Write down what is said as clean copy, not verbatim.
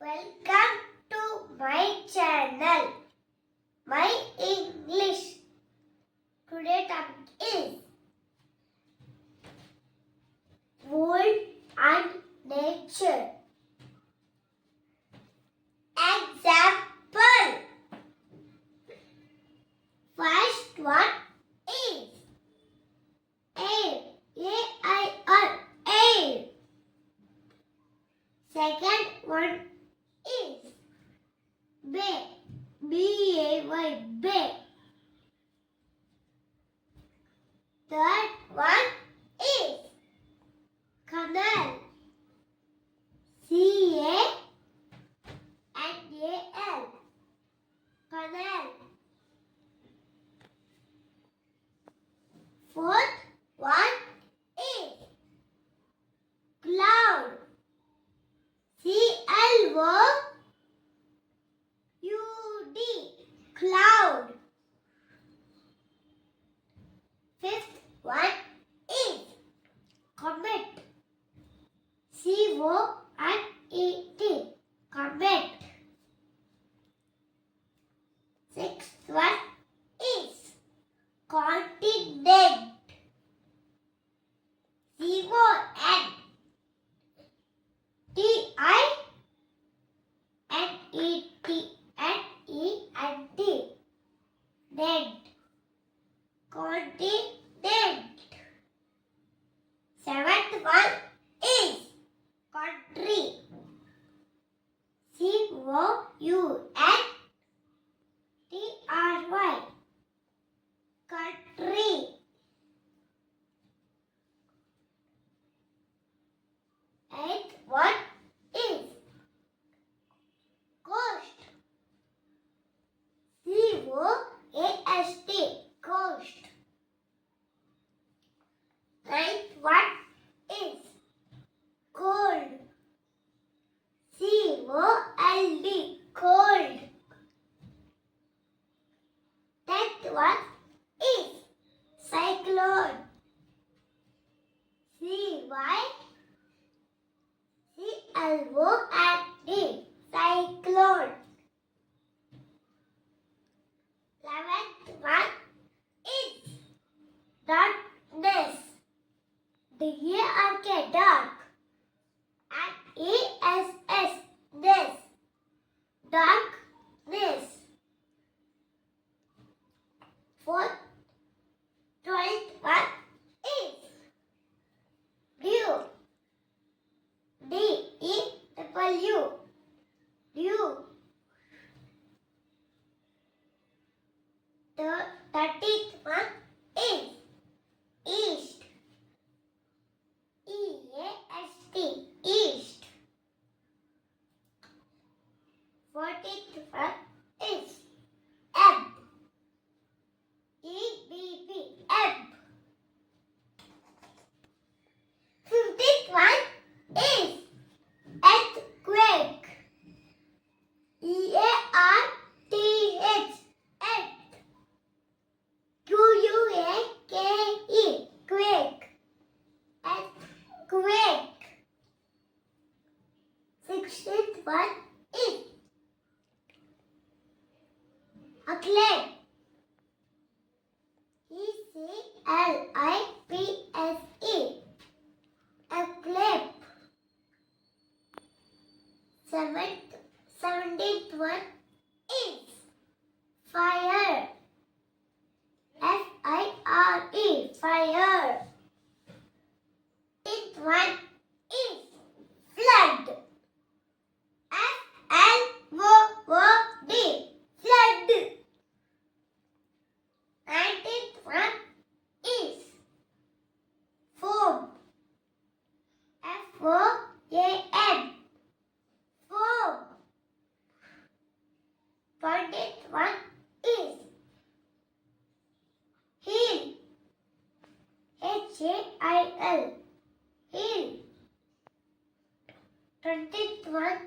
Welcome to my channel, My English. Today topic is World and Nature. Example. First one is air. A-I-R, air. Second one is bay. B-A-Y, bay. Third one is canal. C-A-N-A-L, canal. Fourth one is cloud. C-L-O-U-D, cloud. Fifth one is comet. C-O-M-E-T, comet. Sixth one is continent. C-O-N-T-I-N-E-T-N-E-N-T, net. Continent. Seventh one is country. C-O-U-N-T-R-Y, country. Eighth one is coast. C-O-A-S-T, coast. Ninth one is cold. C-O-L-D, cold. Tenth one is cyclone. C-Y-C-L-O-N-E, cyclone. 11th one is darkness. D-A-R-K, dark. N-E-S-S, ness, darkness. 12th one is dew. D-E-W, dew. 13th one is east. E-A-S-T, east. 14th one is ebb. E-B-B, ebb. 15th one is earthquake. E-A-R-T-H, earth. Q-U-A-K-E, quake. Earthquake. 16th one is acclaim. E-C-L-I-P-S-E, acclaim. 17th one is fire. F-I-R-E, fire. 18th one is flood. F-L-O-O-D, flood. 19th one is foam. F-O-A-M, foam. 20th one is hill. H-A-I-L, hill. 20th one